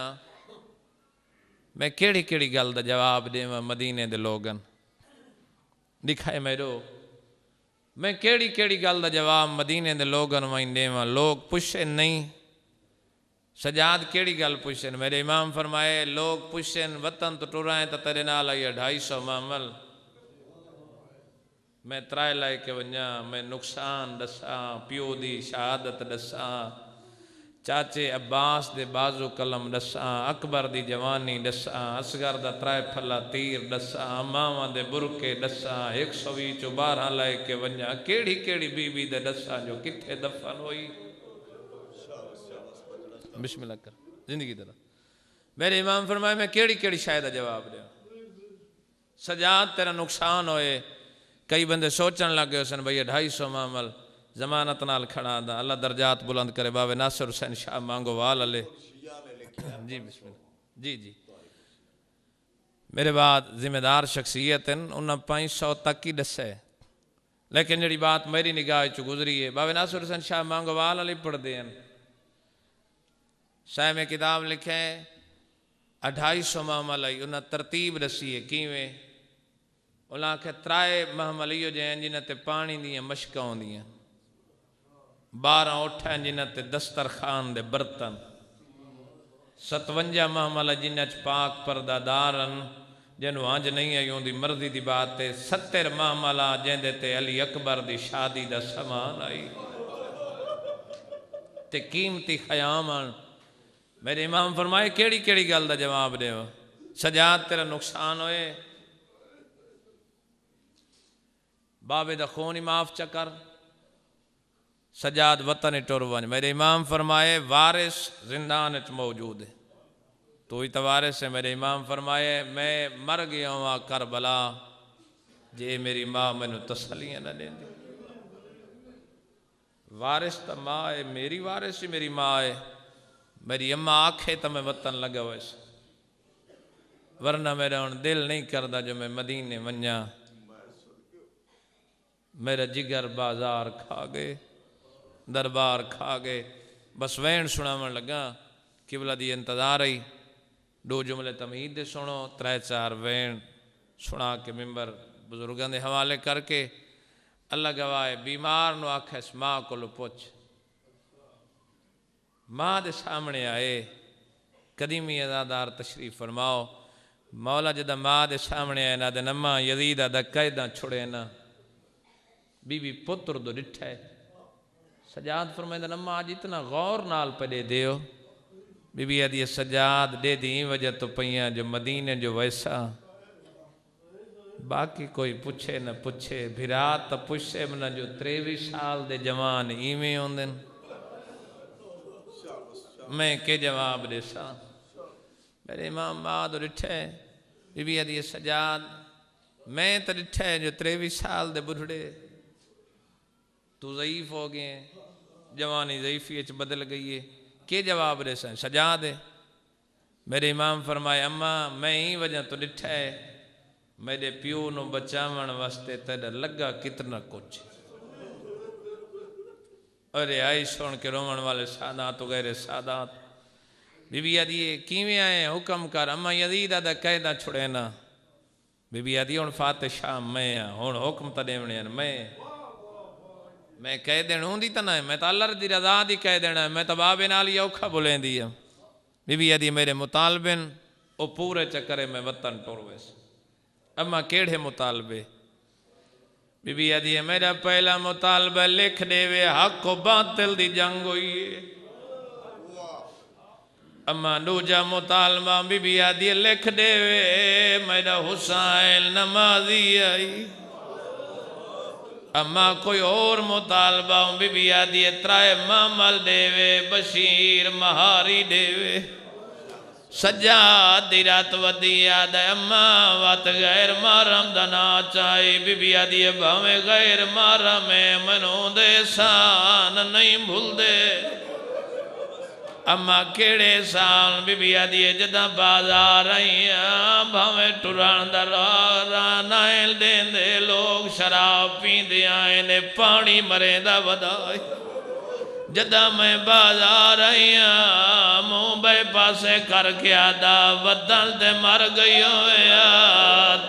मैं केड़ी केड़ी गल दा जवाब देव मदीने दे लोगन दिखाए मेरो। मैं केड़ी केड़ी गल दा जवाब मदीने दे लोगन वहीं देव। लोग पुछे नहीं सजाद केड़ी गल पुछन। मेरे इमाम फरमाए लोग पुछन वतन तो टुराए तो तेरे नाल आई 250 मामल। मैं त्राए लाए के वन्या, मैं नुकसान दसा, प्यो दी शहादत दसा, चाचे अब्बास दे बाजू कलम दसा, अकबर दी जवानी दसा, असगर दा त्राए फला तीर दसा, मावा दे बुरके दसा, 120 चो 12 लाए के वन्या। केड़ी केड़ी बीबी दे दसा जो किथे दफन हुई। बिस्मिल्लाह कर जिंदगी तरह। मेरे इमाम फरमाए मैं केड़ी केड़ी शायद जवाब दिया। सजाद तेरा नुकसान होए। कई बंदे सोचन लग गए सन भाई 250 मामल जमानत नाल खड़ा दा, अल्लाह दर्जात बुलंद करे। बाबे नासिर हुसैन शाह मांगो वाल अले जी बिस्मिल्लाह जी जी। मेरे बाद जिम्मेदार शख्सियत उन्हें 500 तक ही दसे, लेकिन जी बात मेरी निगाह च गुजरी है, बाबे नासिर हुसैन शाह मांगो वाल अले पढ़ते हैं। साहब में किताब लिखे 250 मामल आई, उन्हें तरतीब दसी है किवें। उन्हें आखे त्राए महमल इो जैन जिन्हें ते पानी दियाँ मशक आउंदियां, 12 उठ जिन्हें ते दस्तरखान दे बर्तन, 57 महमल जिन्हें च पाक परदादारन जिन्हों अंज नहीं आई उनकी मर्जी की बात है। 70 महमल जिंदे ते अली अकबर की शादी का समान आई ते कीमती खयाम। मेरे इमाम फरमाए केड़ी केड़ी गल का जवाब दे। सजाद तेरा नुकसान होए, बाबे दा खून ही माफ चकर, सजाद वतन टुर वन। मेरे इमाम फरमाए वारिस जिंदान च मौजूद है, तो ही तो वारिस है। मेरे इमाम फरमाए मैं मर गया वहाँ करबला जे मेरी माँ मैनू तसलियां न देंदी। वारिस तो माँ है, मेरी वारिस ही मेरी माँ है। मेरी अम्मा आखे तो मैं वतन लगा वैसे, वरना मेरा हूँ दिल नहीं करता जो मैं मदीने वन्या। मेरा जिगर बाजार खा गए, दरबार खा गए। बस वैन सुनावन लगा, किबला दी इंतजार आई। 2 जुमले तमीद दे सुनो, 3-4 वैन सुना के मिंबर बुजुर्गों के हवाले करके अल्लाह गवाए बीमार न आखे माँ को पुछ। माँ के सामने आए, कदीमी अदादार तशरीफ फरमाओ। मौला जदा माँ के सामने आए ना दे नम्मा यजीद दा कैदा छुड़े ना, बीबी पुत्र दो डिठा है। सजाद फरमाइंदा नम्मा आज इतना गौर नाल पढ़े दियो। बीबी आदि सजाद दे दी वजह तो पैया जो मदीने जो वैसा, बाकी कोई पूछे न पूछे, भिरा तो पूछे न जो 23 साल दे जवान इवें होंदे। मैं के जवाब देसा। मेरे इमाम बाद डिठे बीबी आदि सजाद मैं तो डिठा है जो 23 साल दे बुढ़ड़े, तू ज़ईफ हो गए, जवानी ज़ईफी च बदल गई है, के जवाब दे सजा दे। मेरे इमाम फरमाए अम्मा मैं ही वजह तो डिठा है मेरे प्यो नू बचावन वास्ते तेरा लगा कितना कुछ। अरे आई सुन के रोवन वाले सादात वगैरह सादात। बीबी आदि किवें आए हुक्म कर। अम्मा यजीद आदा कैदा छुड़े ना। बीबी आदि हुण फाते शाह मैं हुण हुक्म तो देवने मैं कह देना होंदी तो ना मैं तो अल्लाह दी रज़ा दी कह देना मैं तो बाबे नाल ही औखा बुलेंदी है। बीबी आदि मेरे मुतालबिन वो पूरे चक्करे में वतन टुर वैस। अम्मा केड़े मुतालबे। बीबी आदि मेरा पहला मुतालबा लिख देवे हक बातिल दी जंग हुई है। अम्मा दूजा मुतालबा बीबी आदि लिख देवे मेरा हुसैन नमाजी आई। अम्मा कोई और मुतालबा बीबी आदि त्राए मामल देवे बशीर महारी देवे सज्जाद दी रात वदी याद अम्मा वत गैर मारम दना चाहे बीबी आदि भावे गैर मारा में मनो दे सान नहीं भूल दे। अम्मा केड़े साल बीबी आदि जदा बाजार आई भावे टुरान दरा नायल देंदे लोग शराब पींदे आए ने पानी मरे दा वदाई। जदा मैं बाजार आई मुंबई पासे करके आदा बदल दे मर गई होया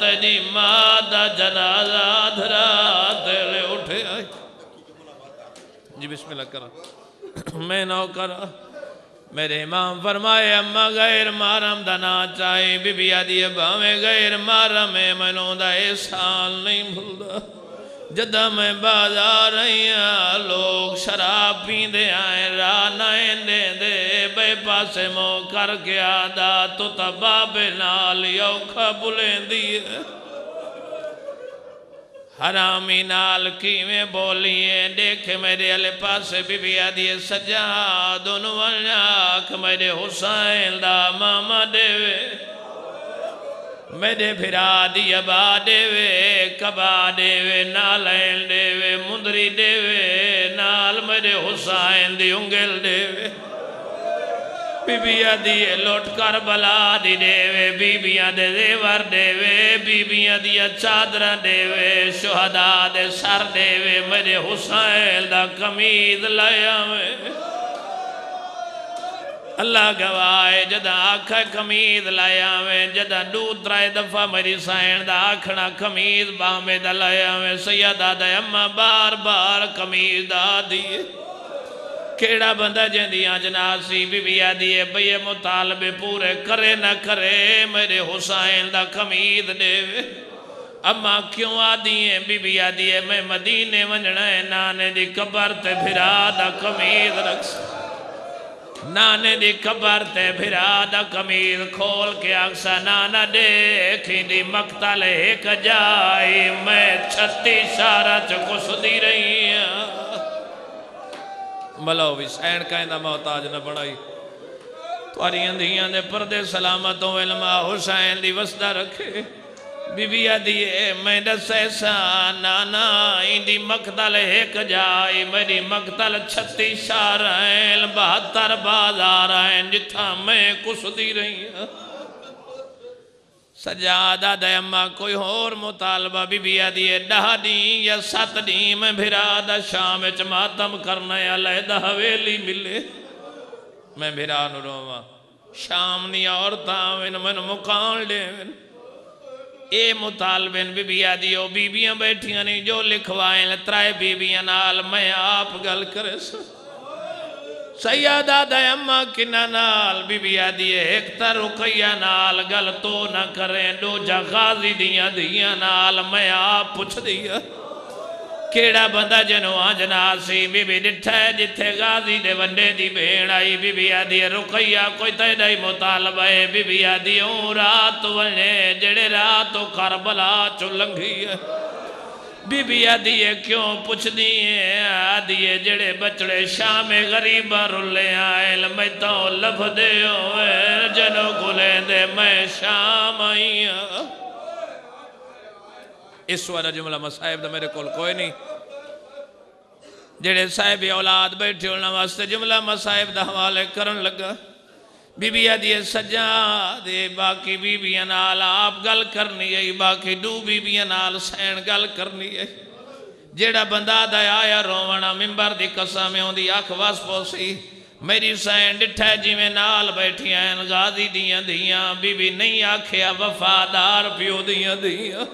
तेरी मां दा जनाजा धरा तेरे उठे आई। जी बिस्मिल्लाह करा मैं नौ करा मेरे इमाम फरमाए अम्मा गैर मारम दना चाहे बीबी आदि भावे गैर मारा में मनो दा एहसान नहीं भूलदा। जदा मैं बाजार आई लोग शराब पींदे आए राह नाए दे बे पासे मो करके आदा तो बाबे नाल औखा बुलेंदी है। हरामी नाल किवें बोलिए देख मेरे अले पासे बीबी आदि सजा दोनों आख मेरे हुसैन दा मामा देवे मेरे फिरा दी अबा देवे कबा देवे नालैन देवे मुंदरी देवे नाल मेरे हुसैन दी उंगल देवे। बीबिया दी लुट कर बला दी देवे बीबिया दे जेवर देवे बीबिया दी चादर देवे शुहदा दे सर देवे मेरे हुसैन दा कमीज लाया में अल्लाह गवाए जदा आख कमीज लाया में जदा दू त्रै दफा मेरी सैन दा आखना कमीज बामे दा लाया में सैयदा दा अम्मा बार बार कमीज दा दिए। केड़ा बंदा जिंदियां जनासी बीबी आदि बे मुतालबे पूरे करे न करे मेरे हुसैन दा कमीज देवे। अम्मा क्यों आदि है बीबी आदि मैं मदीने वंजना है नाने दी कबर ते फिरा दा कमीज रख नाने दी कबर ते फिरा दा कमीज खोल के अक्सा नाना देखी मकतल एक जाए मैं 36 सारा च घुसदी रही मलो भी सैन कहना मोहताज न बनाई तुआरियां धियां दे पर्दे सलामत हो इल्मा हुसैन दी वसदा रखे। बीबी आदि मैं दसे सा नाना इंदी मकतल एक जाए मेरी मकतल 36 शार 72 बाजार हैं जिथा मैं कुसदी रही सजादा दे अम्मा कोई होर मुतालबा बीबी आदि 10 दी या 7 दी मैं भिरा दा शाम च मातम करना अलहदा हवेली मिले मैं भिरा नु रोवा शाम दी औरतां मैनू मुकान देवन ए मुतालबिन बीबी आदि बीबियां बैठियां नहीं जो लिखवाए त्रै बीबियां नाल मैं आप गल करे सैयदा दा अम्मा किन्ना नाल बीबी आदि एक तो रुकैया नाल गल तो न करे दूजा गाजी दियां धियां नाल मैं आप पुछ दिया केड़ा बंदा जनो आजना सी बीबी डिठा जिथे गाजी दे वंडे दी भेण आई बीबी आदि रुकैया कोई तेरा ही मुतालबा है बीबी आदि रात वने जेड़े रात करबला चो लंघी है बीबी आदि क्यों पुछदी है आदि जेड़े बचड़े शामे गरीबा रुले आए मैं तो लभ दे जनो गुले दे मैं शाम आई इस वाला जुमला मसाहिब दा मेरे कोल कोई नहीं जेड़े साहिब औलाद बैठे उन्होंने वास्ते जुमला मसाहिब दा हवाले करन लगा बीबी आदि सज्जादे बाकी बीबियां नाल आप गल करनी है, बाकी दू बीबियां नाल सैन गल करनी है। जेड़ा बंदा दया रोवना मिंबर दी कसम आउंदी अख वस पोसी मेरी सैन डिठा जिवें नाल बैठियां गाजी दियां धियां। बीबी नहीं आखिया वफादार प्यो दियां धियां,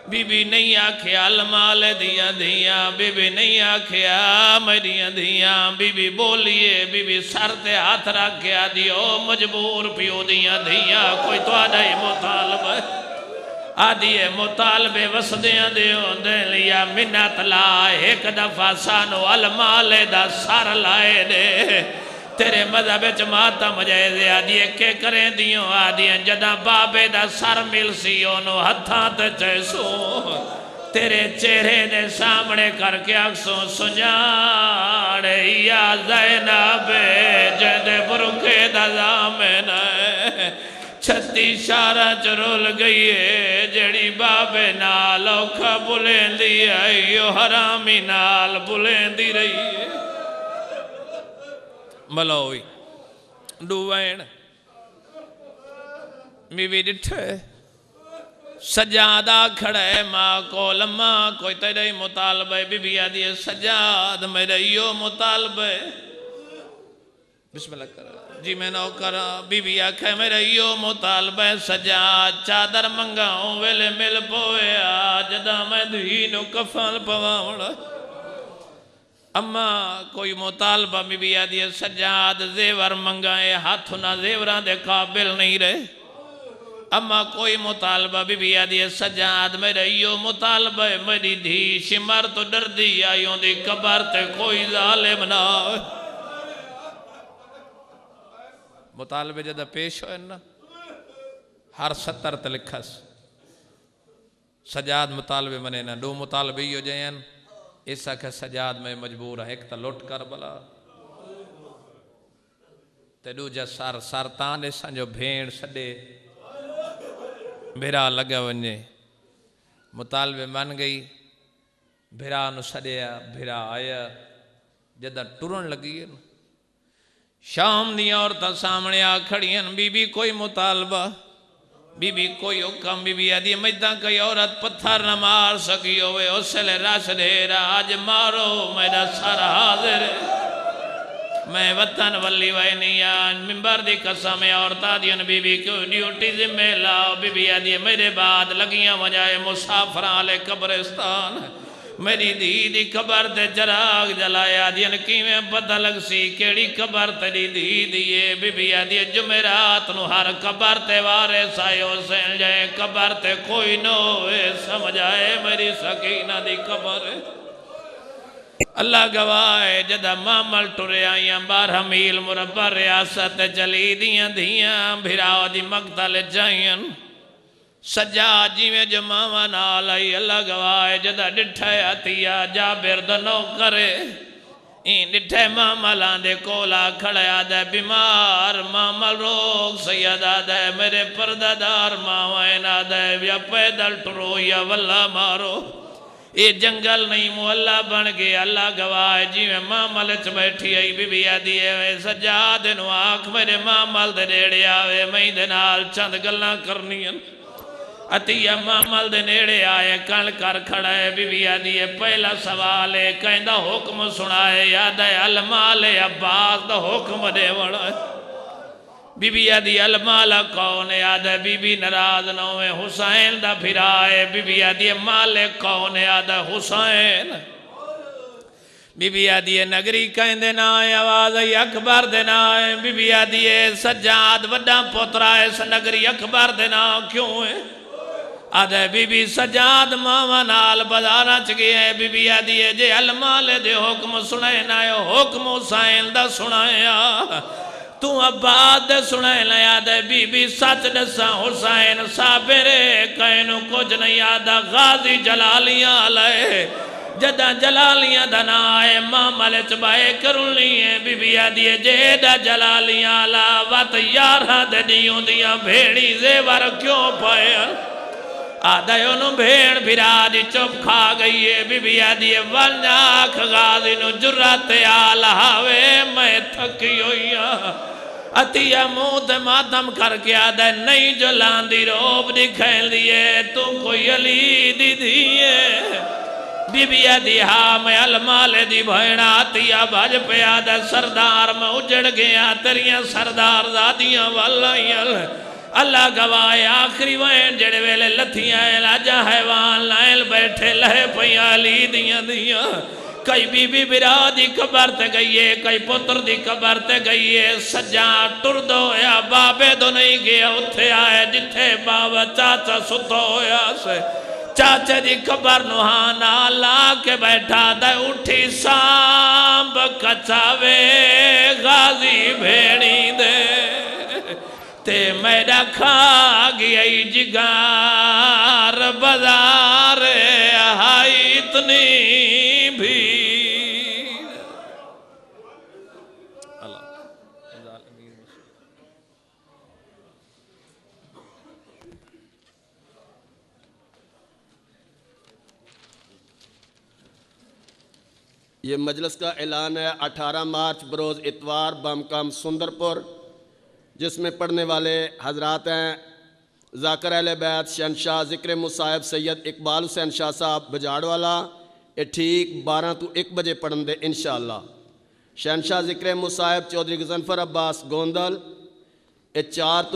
बीबी नहीं आखिया लमाले दिया धियां, बीबी नहीं आखिया मेरिया धियां। बीबी बोलिए बीबी सर ते हाथ रख के आदि ओ मजबूर प्यो दियां धियां कोई तुहाडा ही मुतालबा है। आदि मुतालबे वसदियां दे होंदे लिया मिन्नत ला एक दफा सानू अलमाले दा सर लाए दे। तेरे मजहब च मातम जायज़ आदि के करें दियो आदि जदा बाबे दा सर मिल सी ओनू हथा ते चैसो तेरे चेहरे दे सामने करके अक्सों सुजान या ज़ैनब जदे बुरके दा ज़ामन 36 शारा च रुल गई है जड़ी बाबे नाल औखा बुलेंदी आई ओ हरामी नाल बुलेंदी रही है। मलोई डूवैन बीबी डिठे सजादा खड़े माँ को लम्मा कोई तेरे मुतालबे बीबी आदि सजाद मेरे यो मुतालबे बिस्मिल्लाह कर जी मैं नौ करा। बीबी आखे मेरे यो मुतालबे सजाद चादर मंगाऊं वेले मिल पोए जदा मैं धी नु कफन पवावड़ा। अम्मा कोई मुतालबा बीबी आदि सजाद जेवर मंगाए हाथ ना जेवरा दे काबिल नहीं रहे। अम्मा कोई मुतालबा बीबी आदि सजाद मेरे यो मुतालबा मेरी धी शिमर तो डरदी आयों दी कबर ते कोई जालिम ना हो। मुतालबे जदा पेश हो ना हर 70 ते लिखस सजाद मुतालबे मने ना दो मुतालबे ही हो जायन ऐसा के सजाद में मजबूर है एक तो लुट कर भला ते दूजा सर सर ताने संजो भेड़ सडे भिरा लगा वने। मुतालबे मन गई भिरा नु सड़िया भिरा आया जदा टुरन लगी है शाम दी औरतां सामने आ खड़ियन बीबी कोई मुतालबा बीबी कोई हुक्म बीबी आदि मैदा कोई औरत पत्थर न मार सकी होवे उसले रस ढेरा आज मारो मेरा सर हाजिर मैं वतन वली वही नहीं आज मिंबर दी कसम औरतां दियन बीबी को ड्यूटी जिम्मे लाओ। बीबी आदि मेरे बाद लगियां वजाए मुसाफर आले कब्रिस्तान मेरी धी दी कबर ते चराग जलाया दियन किवें पता लग सी केड़ी कबर तेरी धी दिए। बीबी आदि जुमेरात नु हर कबर ते वारे सायो सेन जाए कबर ते कोई न होए समझ आए मेरी सकीना दी कबर। अल्लाह गवाह जदा मामल टुरे आइया 12 मील मुरब्बा रियासत चली दियां धियां भिराव दी मकतल जाइयन सजा जिमें जमावा नाल आई। अल्लाह गवाह जदा डिठा अतिया जाबिर दनो करे इन डिठे मामला दे कोला खड़ा दे बीमार मामल रोग सैयदा दे मेरे पर्दादार मावा दे या पैदल टुरो या वल्ला मारो ये जंगल नहीं मुहल्ला बन गया। अल्लाह गवाह जिमें मामल च बैठी आई बीबी आदि सजा दिन आख मेरे मामल दे नेड़े आवे मई दे नाल चंद गल्लां करनियां। अतिया मामल दे नेड़े आए कल कर खड़ा है बीबी आदि पहला सवाल है कहंदा हुक्म सुनाए याद है अलमाल अब्बास दा हुक्म दे वड़ा। बीबी आदि अलमाला कौन याद है बीबी नाराज न होवे हुसैन दा फिरा है। बीबी आदि मालिक कौन याद है हुसैन। बीबी आदि नगरी कहंदे ना आवाज आई अकबर दे ना है। बीबी आदि सज्जाद वड्डा पुत्रा है इस नगरी अकबर दे ना क्यों है आदे बीबी सजाद मावा नाल बाजारा च गए। बीबी आदि जे अलमाले दे हुक्म सुनाए ना हुक्म हुसैन दा सुनाया तू अब्बास दे सुनाए ना याद बीबी सच दसा हुसैन साबिरे कहनू कुछ नहीं याद गाजी जलालियां लाए जदा जलालियां दा ना आए मामले च बाए करुनी है। बीबी आदि जेदा जलालियां ला वत 11 दे दियों दियां भेड़ी जेवर क्यों पाया आदा भेड़ फिरा दी चुप खा गई है। बीबी आदि वन आख गाजी नु जुर्रत आ लहावे मैं थकी हुई अतिया मुंह ते मातम करके आदा नहीं जो लांदी रोब दिखैल दिए तू कोई अली दी दिए बीबिया दी हा मैं अलमाले दी भैणा अतिया भज पे आदा सरदार मैं उजड़ गया तेरिया सरदार दादियां वालाइयां अल्लाह गवाए आखिरी वैन जड़े वेले लथियां लाजा हैवान लायल बैठे लहे पिया अली दियां दियां कई बीबी बिरा दी कबर ते गई है कई पुत्र दी कबर ते गई है सज्जा टुरदो होया बाबे तो नहीं गया उत्थे आए जिथे बाबा चाचा सुतो होया से चाचे दी कबर नुहाना ला के बैठा दे उठी सांब कचावे गाजी भेड़ी दे ते मैडा खा गई जिगार बाजार हाई इतनी भी ये मजलिस का ऐलान है 18 मार्च बरोज़ इतवार बमकम सुंदरपुर, जिसमें पढ़ने वाले हजरात हैं ज़ाकिर अहले बैत शहनशाह ज़िक्र मुसाहिब सैयद इकबाल हुसैन शाह साहब बजाड़वाला। ये ठीक 12 तो 1 बजे पढ़न दे इंशाअल्लाह। शहनशाह ज़िक्र मुसाहिब चौधरी गज़नफ़र अब्बास गोंदल ये 4